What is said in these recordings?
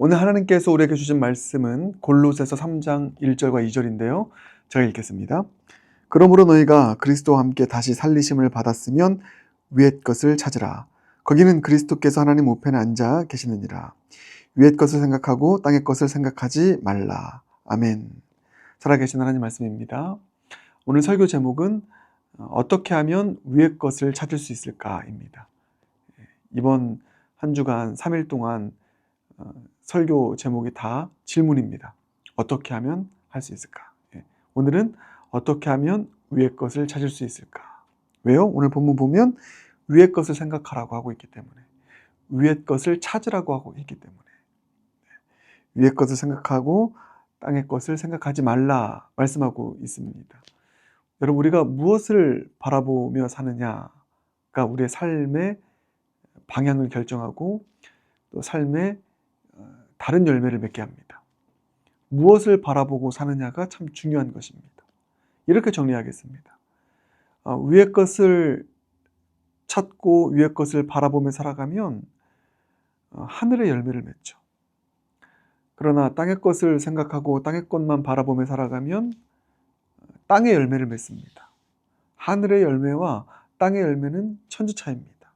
오늘 하나님께서 우리에게 주신 말씀은 골로새서 3장 1절과 2절인데요. 제가 읽겠습니다. 그러므로 너희가 그리스도와 함께 다시 살리심을 받았으면 위의 것을 찾으라. 거기는 그리스도께서 하나님 우편에 앉아 계시느니라. 위의 것을 생각하고 땅의 것을 생각하지 말라. 아멘. 살아계신 하나님 말씀입니다. 오늘 설교 제목은 어떻게 하면 위의 것을 찾을 수 있을까입니다. 이번 한 주간 3일 동안 설교 제목이 다 질문입니다. 어떻게 하면 할 수 있을까? 오늘은 어떻게 하면 위의 것을 찾을 수 있을까? 왜요? 오늘 본문 보면 위의 것을 생각하라고 하고 있기 때문에, 위의 것을 찾으라고 하고 있기 때문에, 위의 것을 생각하고 땅의 것을 생각하지 말라 말씀하고 있습니다. 여러분, 우리가 무엇을 바라보며 사느냐가 우리의 삶의 방향을 결정하고 또 삶의 다른 열매를 맺게 합니다. 무엇을 바라보고 사느냐가 참 중요한 것입니다. 이렇게 정리하겠습니다. 위의 것을 찾고 위의 것을 바라보며 살아가면 하늘의 열매를 맺죠. 그러나 땅의 것을 생각하고 땅의 것만 바라보며 살아가면 땅의 열매를 맺습니다. 하늘의 열매와 땅의 열매는 천지 차이입니다.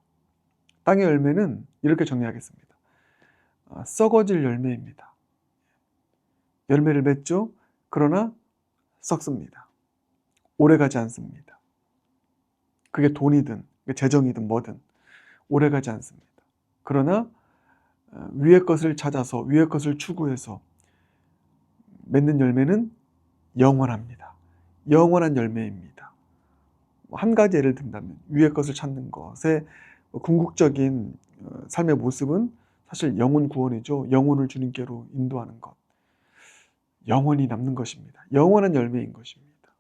땅의 열매는 이렇게 정리하겠습니다. 썩어질 열매입니다. 열매를 맺죠. 그러나 썩습니다. 오래가지 않습니다. 그게 돈이든 재정이든 뭐든 오래가지 않습니다. 그러나 위의 것을 찾아서 위의 것을 추구해서 맺는 열매는 영원합니다. 영원한 열매입니다. 한 가지 예를 든다면 위의 것을 찾는 것의 궁극적인 삶의 모습은 사실 영혼 구원이죠. 영혼을 주님께로 인도하는 것. 영원히 남는 것입니다. 영원한 열매인 것입니다.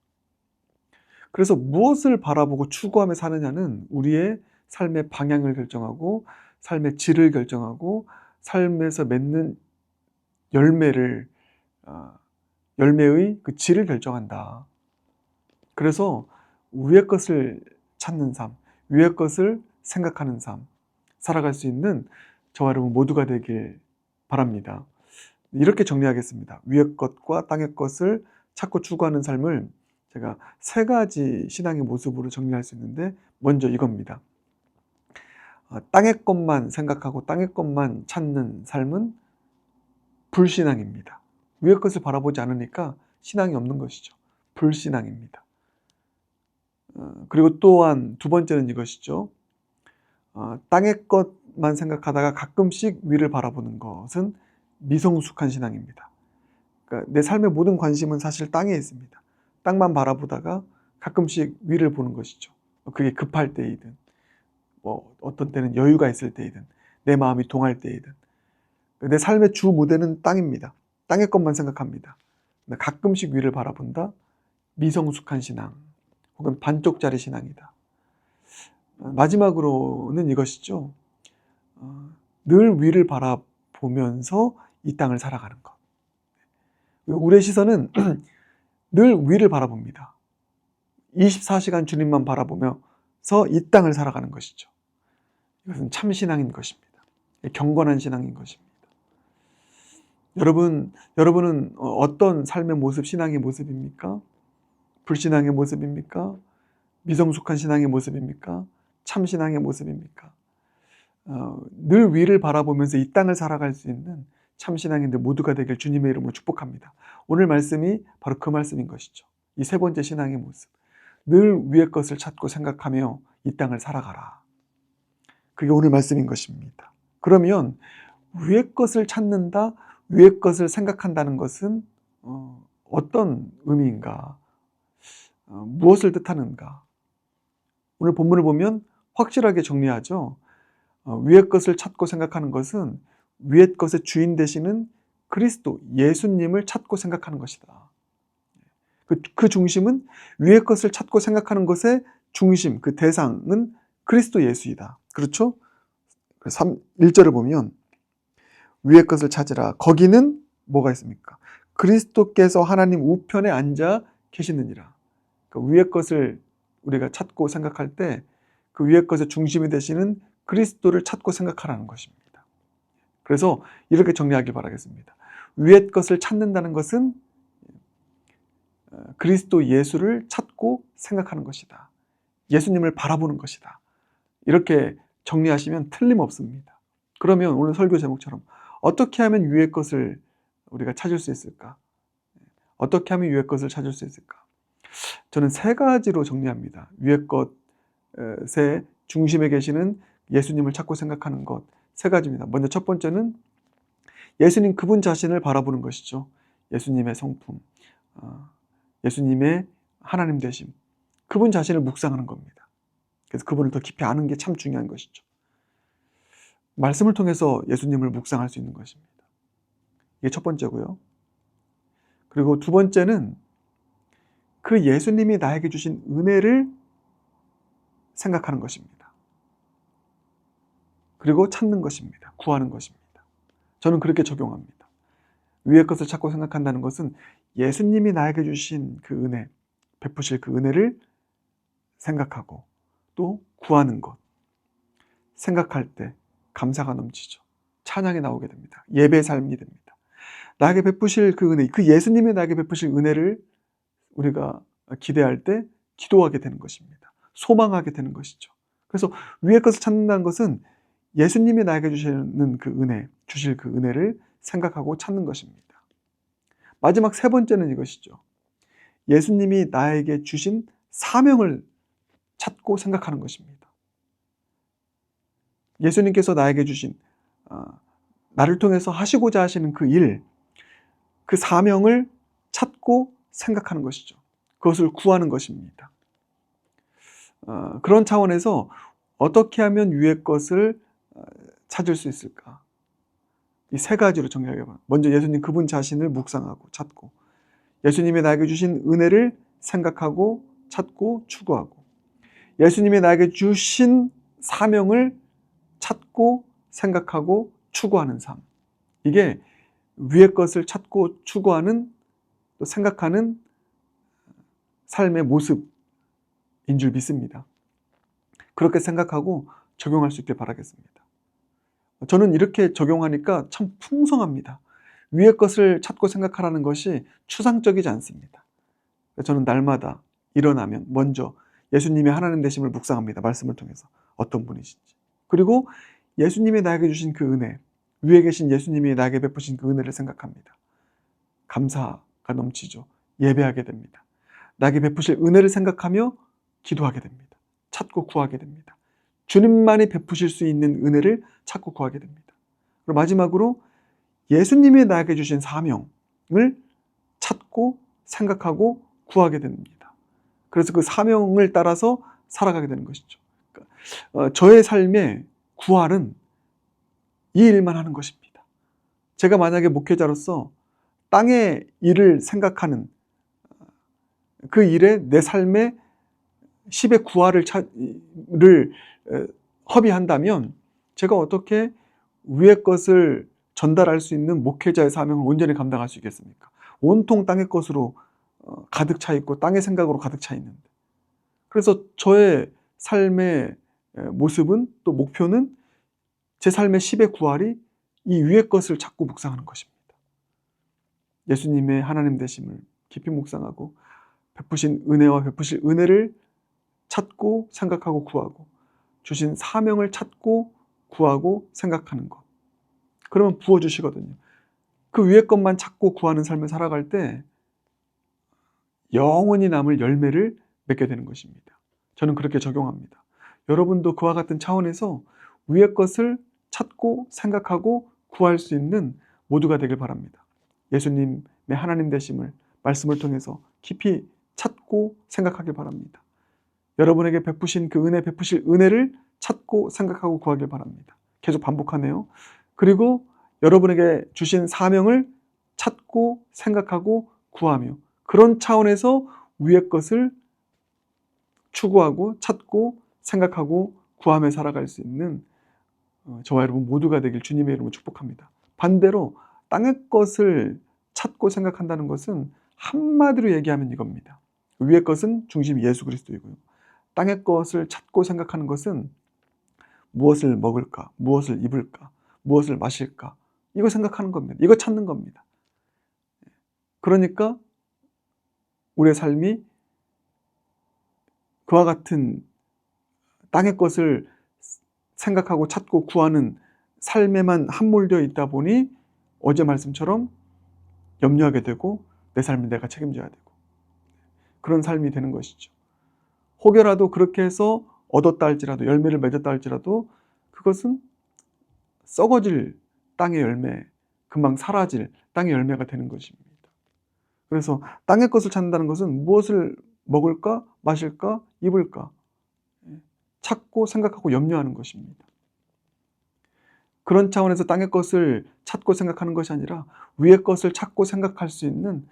그래서 무엇을 바라보고 추구하며 사느냐는 우리의 삶의 방향을 결정하고 삶의 질을 결정하고 삶에서 맺는 열매의 그 질을 결정한다. 그래서 위의 것을 찾는 삶, 위의 것을 생각하는 삶, 살아갈 수 있는 저와 여러분 모두가 되길 바랍니다. 이렇게 정리하겠습니다. 위의 것과 땅의 것을 찾고 추구하는 삶을 제가 세 가지 신앙의 모습으로 정리할 수 있는데, 먼저 이겁니다. 땅의 것만 생각하고 땅의 것만 찾는 삶은 불신앙입니다. 위의 것을 바라보지 않으니까 신앙이 없는 것이죠. 불신앙입니다. 그리고 또한 두 번째는 이것이죠. 땅의 것만 생각하다가 가끔씩 위를 바라보는 것은 미성숙한 신앙입니다. 그러니까 내 삶의 모든 관심은 사실 땅에 있습니다. 땅만 바라보다가 가끔씩 위를 보는 것이죠. 그게 급할 때이든 어떤 때는 여유가 있을 때이든 내 마음이 동할 때이든 내 삶의 주 무대는 땅입니다. 땅의 것만 생각합니다. 가끔씩 위를 바라본다? 미성숙한 신앙 혹은 반쪽짜리 신앙이다. 마지막으로는 이것이죠. 늘 위를 바라보면서 이 땅을 살아가는 것. 우리의 시선은 늘 위를 바라봅니다. 24시간 주님만 바라보면서 이 땅을 살아가는 것이죠. 이것은 참 신앙인 것입니다. 경건한 신앙인 것입니다. 여러분은 어떤 삶의 모습, 신앙의 모습입니까? 불신앙의 모습입니까? 미성숙한 신앙의 모습입니까? 참 신앙의 모습입니까? 늘 위를 바라보면서 이 땅을 살아갈 수 있는 참 신앙인들 모두가 되길 주님의 이름으로 축복합니다. 오늘 말씀이 바로 그 말씀인 것이죠. 이 세 번째 신앙의 모습. 늘 위의 것을 찾고 생각하며 이 땅을 살아가라. 그게 오늘 말씀인 것입니다. 그러면 위의 것을 찾는다, 위의 것을 생각한다는 것은 어떤 의미인가? 무엇을 뜻하는가? 오늘 본문을 보면 확실하게 정리하죠. 위의 것을 찾고 생각하는 것은 위의 것의 주인 되시는 그리스도, 예수님을 찾고 생각하는 것이다. 그 중심은 위의 것을 찾고 생각하는 것의 중심, 그 대상은 그리스도 예수이다. 그렇죠? 1절을 보면 위의 것을 찾으라. 거기는 뭐가 있습니까? 그리스도께서 하나님 우편에 앉아 계시느니라. 그러니까 위의 것을 우리가 찾고 생각할 때 그 위의 것의 중심이 되시는 그리스도를 찾고 생각하라는 것입니다. 그래서 이렇게 정리하길 바라겠습니다. 위의 것을 찾는다는 것은 그리스도 예수를 찾고 생각하는 것이다. 예수님을 바라보는 것이다. 이렇게 정리하시면 틀림없습니다. 그러면 오늘 설교 제목처럼 어떻게 하면 위의 것을 우리가 찾을 수 있을까? 어떻게 하면 위의 것을 찾을 수 있을까? 저는 세 가지로 정리합니다. 위의 것의 중심에 계시는 예수님을 찾고 생각하는 것, 세 가지입니다. 먼저 첫 번째는 예수님 그분 자신을 바라보는 것이죠. 예수님의 성품, 예수님의 하나님 되심, 그분 자신을 묵상하는 겁니다. 그래서 그분을 더 깊이 아는 게 참 중요한 것이죠. 말씀을 통해서 예수님을 묵상할 수 있는 것입니다. 이게 첫 번째고요. 그리고 두 번째는 그 예수님이 나에게 주신 은혜를 생각하는 것입니다. 그리고 찾는 것입니다. 구하는 것입니다. 저는 그렇게 적용합니다. 위의 것을 찾고 생각한다는 것은 예수님이 나에게 주신 그 은혜, 베푸실 그 은혜를 생각하고 또 구하는 것. 생각할 때 감사가 넘치죠. 찬양이 나오게 됩니다. 예배의 삶이 됩니다. 나에게 베푸실 그 은혜, 그 예수님이 나에게 베푸실 은혜를 우리가 기대할 때 기도하게 되는 것입니다. 소망하게 되는 것이죠. 그래서 위의 것을 찾는다는 것은 예수님이 나에게 주시는 그 은혜, 주실 그 은혜를 생각하고 찾는 것입니다. 마지막 세 번째는 이것이죠. 예수님이 나에게 주신 사명을 찾고 생각하는 것입니다. 예수님께서 나에게 주신 나를 통해서 하시고자 하시는 그 일, 그 사명을 찾고 생각하는 것이죠. 그것을 구하는 것입니다. 그런 차원에서 어떻게 하면 위의 것을 찾을 수 있을까? 이 세 가지로 정리하겠습니다. 먼저 예수님 그분 자신을 묵상하고 찾고, 예수님이 나에게 주신 은혜를 생각하고 찾고 추구하고, 예수님이 나에게 주신 사명을 찾고 생각하고 추구하는 삶. 이게 위의 것을 찾고 추구하는 또 생각하는 삶의 모습인 줄 믿습니다. 그렇게 생각하고 적용할 수 있길 바라겠습니다. 저는 이렇게 적용하니까 참 풍성합니다. 위의 것을 찾고 생각하라는 것이 추상적이지 않습니다. 저는 날마다 일어나면 먼저 예수님의 하나님 되심을 묵상합니다. 말씀을 통해서 어떤 분이신지. 그리고 예수님이 나에게 주신 그 은혜, 위에 계신 예수님이 나에게 베푸신 그 은혜를 생각합니다. 감사가 넘치죠. 예배하게 됩니다. 나에게 베푸실 은혜를 생각하며 기도하게 됩니다. 찾고 구하게 됩니다. 주님만이 베푸실 수 있는 은혜를 찾고 구하게 됩니다. 그리고 마지막으로 예수님이 나에게 주신 사명을 찾고 생각하고 구하게 됩니다. 그래서 그 사명을 따라서 살아가게 되는 것이죠. 그러니까 저의 삶의 구할은 이 일만 하는 것입니다. 제가 만약에 목회자로서 땅의 일을 생각하는 그 일에 내 삶의 10의 구할을 허비한다면 제가 어떻게 위의 것을 전달할 수 있는 목회자의 사명을 온전히 감당할 수 있겠습니까? 온통 땅의 것으로 가득 차 있고 땅의 생각으로 가득 차 있는데. 그래서 저의 삶의 모습은 또 목표는 제 삶의 10의 구할이 이 위의 것을 찾고 묵상하는 것입니다. 예수님의 하나님 되심을 깊이 묵상하고 베푸신 은혜와 베푸실 은혜를 찾고 생각하고 구하고 주신 사명을 찾고 구하고 생각하는 것. 그러면 부어주시거든요. 그 위의 것만 찾고 구하는 삶을 살아갈 때 영원히 남을 열매를 맺게 되는 것입니다. 저는 그렇게 적용합니다. 여러분도 그와 같은 차원에서 위의 것을 찾고 생각하고 구할 수 있는 모두가 되길 바랍니다. 예수님의 하나님 되심을 말씀을 통해서 깊이 찾고 생각하길 바랍니다. 여러분에게 베푸신 그 은혜, 베푸실 은혜를 찾고 생각하고 구하길 바랍니다. 계속 반복하네요. 그리고 여러분에게 주신 사명을 찾고 생각하고 구하며 그런 차원에서 위의 것을 추구하고 찾고 생각하고 구하며 살아갈 수 있는 저와 여러분 모두가 되길 주님의 이름으로 축복합니다. 반대로 땅의 것을 찾고 생각한다는 것은 한마디로 얘기하면 이겁니다. 위의 것은 중심이 예수 그리스도이고요. 땅의 것을 찾고 생각하는 것은 무엇을 먹을까, 무엇을 입을까, 무엇을 마실까? 이거 생각하는 겁니다. 이거 찾는 겁니다. 그러니까 우리의 삶이 그와 같은 땅의 것을 생각하고 찾고 구하는 삶에만 함몰되어 있다 보니 어제 말씀처럼 염려하게 되고 내 삶을 내가 책임져야 되고 그런 삶이 되는 것이죠. 혹여라도 그렇게 해서 얻었다 할지라도 열매를 맺었다 할지라도 그것은 썩어질 땅의 열매, 금방 사라질 땅의 열매가 되는 것입니다. 그래서 땅의 것을 찾는다는 것은 무엇을 먹을까, 마실까, 입을까 찾고 생각하고 염려하는 것입니다. 그런 차원에서 땅의 것을 찾고 생각하는 것이 아니라 위의 것을 찾고 생각할 수 있는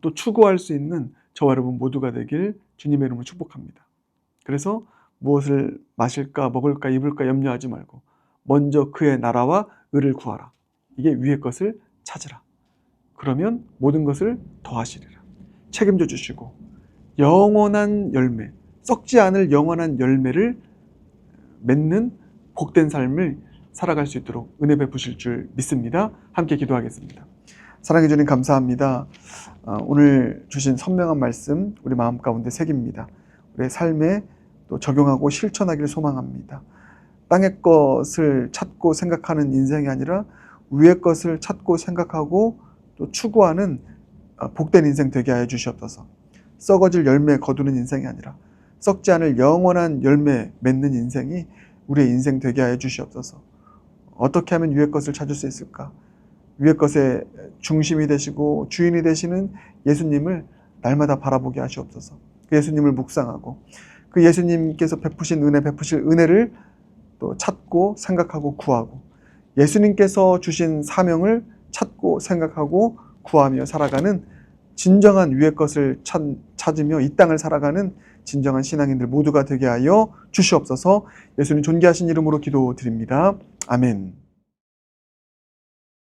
또 추구할 수 있는 저와 여러분 모두가 되길 주님의 이름으로 축복합니다. 그래서 무엇을 마실까, 먹을까, 입을까 염려하지 말고 먼저 그의 나라와 의를 구하라. 이게 위의 것을 찾으라. 그러면 모든 것을 더하시리라. 책임져 주시고 영원한 열매, 썩지 않을 영원한 열매를 맺는 복된 삶을 살아갈 수 있도록 은혜 베푸실 줄 믿습니다. 함께 기도하겠습니다. 사랑해 주님 감사합니다. 오늘 주신 선명한 말씀 우리 마음 가운데 새깁니다. 우리의 삶에 또 적용하고 실천하기를 소망합니다. 땅의 것을 찾고 생각하는 인생이 아니라 위의 것을 찾고 생각하고 또 추구하는 복된 인생 되게 하여 주시옵소서. 썩어질 열매 거두는 인생이 아니라 썩지 않을 영원한 열매 맺는 인생이 우리의 인생 되게 하여 주시옵소서. 어떻게 하면 위의 것을 찾을 수 있을까? 위의 것의 중심이 되시고 주인이 되시는 예수님을 날마다 바라보게 하시옵소서. 그 예수님을 묵상하고 그 예수님께서 베푸신 은혜, 베푸실 은혜를 또 찾고 생각하고 구하고 예수님께서 주신 사명을 찾고 생각하고 구하며 살아가는 진정한 위의 것을 찾으며 이 땅을 살아가는 진정한 신앙인들 모두가 되게 하여 주시옵소서. 예수님 존귀하신 이름으로 기도드립니다. 아멘.